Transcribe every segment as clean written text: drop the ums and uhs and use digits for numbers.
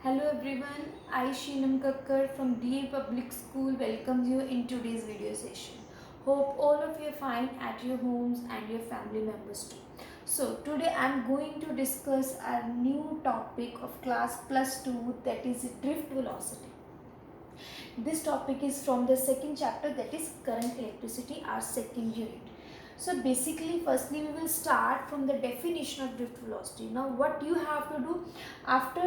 Hello everyone, I Sheenam Kakkar from DA Public School welcomes you in today's video session. Hope all of you are fine at your homes and your family members too. So today I am going to discuss a new topic of class plus 2, that is drift velocity. This topic is from the second chapter, that is current electricity, our second unit. So basically, firstly we will start from the definition of drift velocity. Now what you have to do after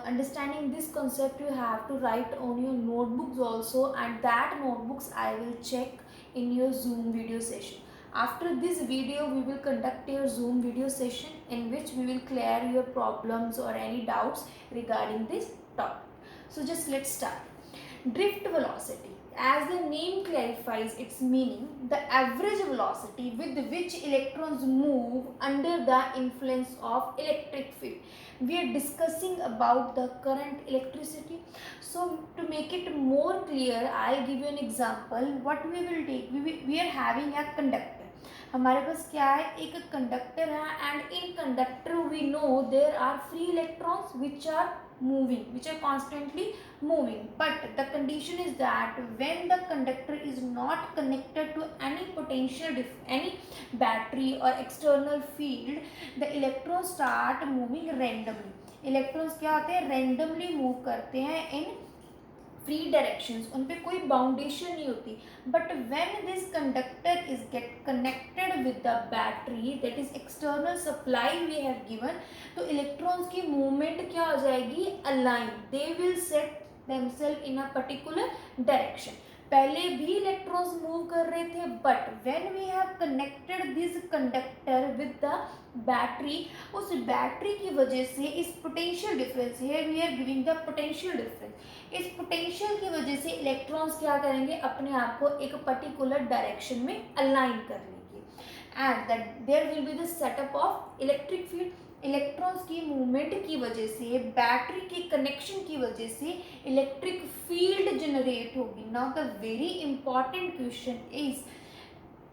understanding this concept, you have to write on your notebooks also, and that notebooks I will check in your Zoom video session. After this video we will conduct your Zoom video session in which we will clear your problems or any doubts regarding this topic. So just let's start. Drift velocity. As the name clarifies its meaning, the average velocity with which electrons move under the influence of electric field. We are discussing about the current electricity. So to make it more clear, I'll give you an example. What we will take, we are having a conductor. हमारे पास क्या है, एक conductor है, and in conductor we know there are free electrons which are moving, which are constantly moving, but the condition is that when the conductor is not connected to any potential any battery or external field, the electrons start moving randomly. electrons क्या होते हैं, randomly move करते हैं in free directions, उन पे कोई boundation नहीं होती. But when this conductor is get connected with the battery, that is external supply we have given, तो इलेक्ट्रॉन्स की मूवमेंट क्या हो जाएगी, align. They will set themself in a particular direction. पहले भी इलेक्ट्रॉन्स मूव कर रहे थे, but when we have connected this conductor with the battery, उस बैटरी की वजह से इस potential difference, here we are giving the potential difference, इस पोटेंशियल की वजह से इलेक्ट्रॉन्स क्या करेंगे, अपने आप को एक पर्टिकुलर डायरेक्शन में अलाइन कर लेंगे, and that there will be the setup of electric field. Electrons की मूवमेंट की वजह से, बैटरी के कनेक्शन की वजह से इलेक्ट्रिक फील्ड जनरेट होगी. Now the very important question is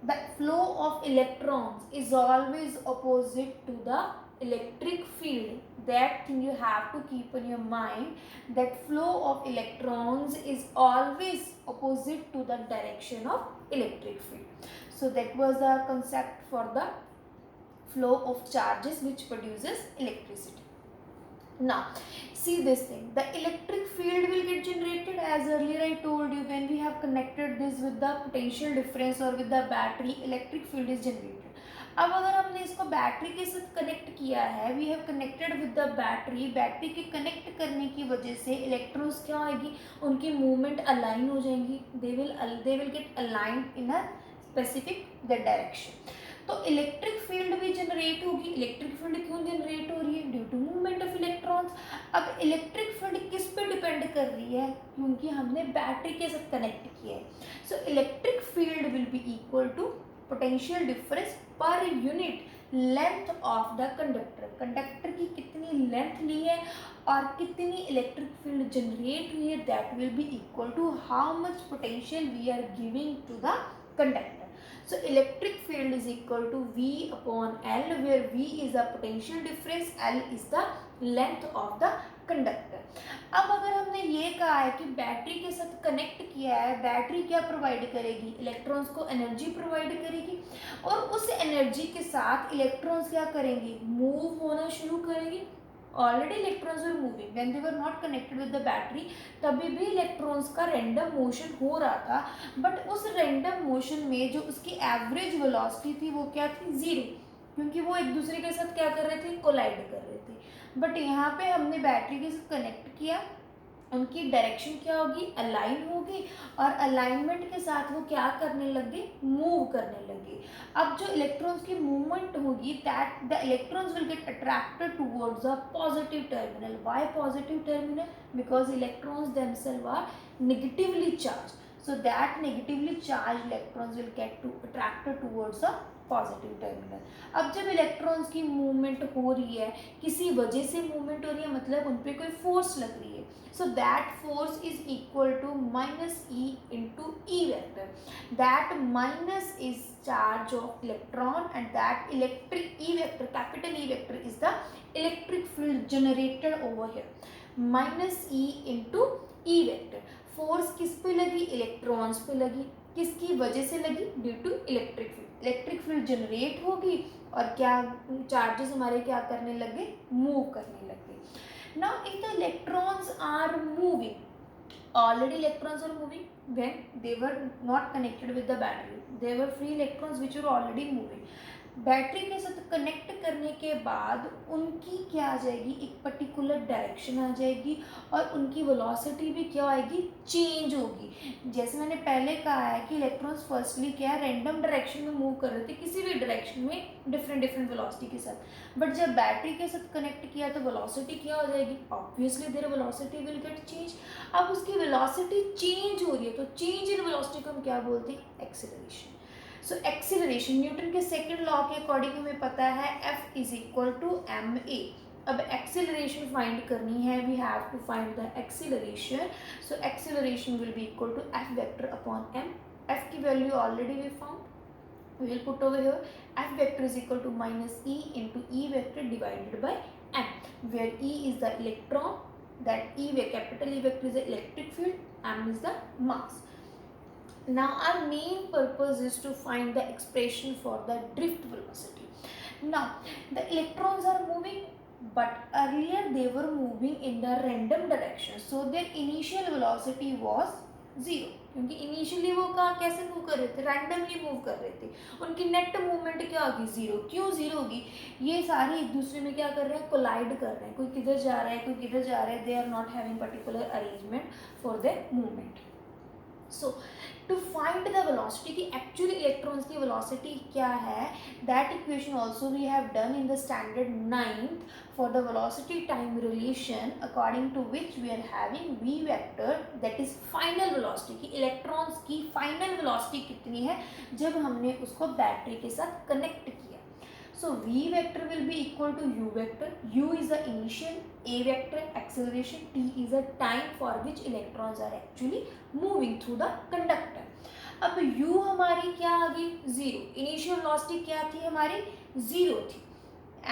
the flow of electrons is always opposite to the electric field. That thing you have to keep in your mind, that flow of electrons is always opposite to the direction of electric field. So that was the concept for the flow of charges which produces electricity. Now see this thing, the electric field will get generated as earlier I told you. When we have connected this with the potential difference or with the battery, electric field is generated. अब अगर हमने इसको battery के साथ connect किया है, we have connected with the battery, battery के connect करने की वजह से इलेक्ट्रॉन्स क्या आएगी, उनकी मूवमेंट अलाइन हो जाएंगी. They will get align in a specific the direction. तो इलेक्ट्रिक फील्ड भी जनरेट होगी. इलेक्ट्रिक फील्ड क्यों जनरेट हो रही है, due to movement of electrons. अब इलेक्ट्रिक फील्ड किस पे डिपेंड कर रही है, क्योंकि हमने बैटरी के साथ कनेक्ट किया है. So electric field will be equal to potential difference per unit length of the conductor. Conductor की कितनी लेंथ ली है और कितनी इलेक्ट्रिक फील्ड जनरेट हुई है, that will be equal to how much potential we are giving to the conductor. So electric field is equal to V upon L, where V is the potential difference, L is the length of the conductor. अब अगर हमने ये कहा है कि battery के साथ connect किया है, बैटरी क्या प्रोवाइड करेगी, इलेक्ट्रॉन्स को एनर्जी प्रोवाइड करेगी, और उस एनर्जी के साथ इलेक्ट्रॉन्स क्या करेंगे, मूव होना शुरू करेंगे. Already electrons were moving when they were not connected with the battery, तभी भी इलेक्ट्रॉन्स का रैंडम मोशन हो रहा था. बट उस रैंडम मोशन में जो उसकी एवरेज वेलोसिटी थी वो क्या थी, जीरो, क्योंकि वो एक दूसरे के साथ क्या कर रहे थे, कोलाइड कर रहे थे. बट यहाँ पे हमने बैटरी के साथ कनेक्ट किया, उनकी डायरेक्शन क्या होगी, अलाइन होगी, और अलाइनमेंट के साथ वो क्या करने लगे, मूव करने लगे. अब जो इलेक्ट्रॉन्स की मूवमेंट होगी, that the electrons will get attracted towards a positive terminal. Why positive terminal, because electrons themself are negatively charge. So that negatively charged electrons will get to attracted towards a positive terminal. अब जब electrons की movement हो रही है, किसी वजह से movement हो रही है, मतलब उन पर कोई फोर्स लग रही है, so that force is equal to minus E into E vector. That minus is charge of electron and that electric E vector, capital E vector, is the electric field generated over here. Minus E into E vector. Force किस पे लगी, electrons पे लगी, किसकी वजह से लगी, due to electric field. Electric field generate होगी और क्या चार्जेस हमारे क्या करने लगे, मूव करने लगे। Now if the electrons are moving, already electrons are moving when they were not connected with the battery, they were free electrons which were already moving। Battery के साथ कनेक्ट करने के बाद उनकी क्या आ जाएगी, एक पर्टिकुलर डायरेक्शन आ जाएगी और उनकी वेलोसिटी भी क्या आएगी, चेंज होगी। जैसे मैंने पहले कहा है कि इलेक्ट्रॉन्स फर्स्टली क्या है, रैंडम डायरेक्शन में मूव कर रहे थे, किसी भी डायरेक्शन में डिफरेंट डिफरेंट वेलोसिटी के साथ, बट जब बैटरी के साथ कनेक्ट किया तो वेलोसिटी क्या हो जाएगी, obviously there velocity will get change. अब उसकी वेलोसिटी चेंज हो रही है तो चेंज इन वेलोसिटी को हम क्या बोलते हैं, एक्सेलरेशन। सो एक्सीलरेशन न्यूटन के सेकंड लॉ के अकॉर्डिंग हमें पता है F is equal to M A. अब एक्सीलरेशन फाइंड करनी है, we have to find the acceleration. So acceleration will be equal to F vector upon m। F की value already we found, we will put over here F vector is equal to minus E into E vector divided by m, where E is the electron, that capital E vector is the electric field, m is the mass. Now our main purpose is to find the expression for the drift velocity. Now the electrons are moving, but earlier they were moving in the random direction, so their initial velocity was 0, क्योंकि initially वो कहाँ कैसे move कर रहे थे, randomly move कर रहे थे, उनकी नेट मूवमेंट क्या होगी, 0। क्यों 0 होगी, ये सारे एक दूसरे में क्या कर रहे हैं, कोलाइड कर रहे हैं, कोई किधर जा रहा है कोई किधर जा रहा है, they are not having particular arrangement for their movement. So to find the velocity की एक्चुअली इलेक्ट्रॉन्स की वेलोसिटी क्या है, that equation also we have done in the standard 9th for the velocity time relation, according to which we are having V vector, that is final velocity की electrons की final velocity कितनी है जब हमने उसको battery के साथ connect किया। So V vector will be equal to U vector. U is the initial, A vector acceleration, T is the time for which electrons are actually moving through the conductor. अब U हमारी क्या आ गई, 0, initial velocity क्या थी हमारी, 0 थी,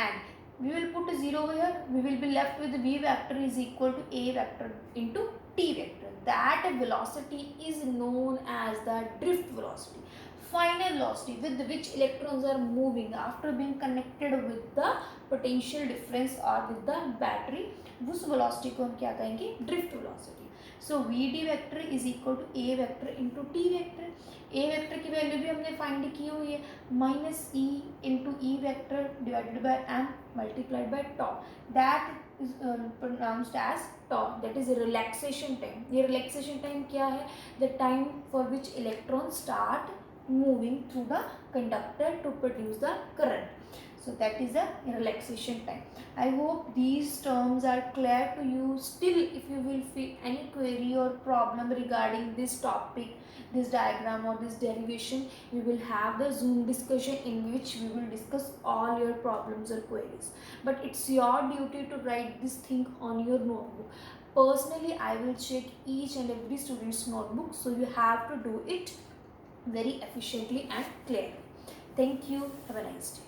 and we will put 0 here, we will be left with V vector is equal to A vector into T vector. That velocity is known as the drift velocity, final velocity with which electrons are moving after being connected with the potential difference or with the battery, उस velocity को हम क्या कहेंगे, drift velocity. So Vd vector is equal to A vector into T vector. A vector की value भी हमने find की हुई है, minus E into E vector divided by m multiplied by tau. That is pronounced as tau, that is relaxation time. ये relaxation time क्या है, the time for which electrons start moving through the conductor to produce the current. So that is the relaxation time. I hope these terms are clear to you. Still if you will feel any query or problem regarding this topic, this diagram or this derivation, we will have the Zoom discussion in which we will discuss all your problems or queries. But it's your duty to write this thing on your notebook. Personally I will check each and every student's notebook, so you have to do it very efficiently and clearly. Thank you. Have a nice day.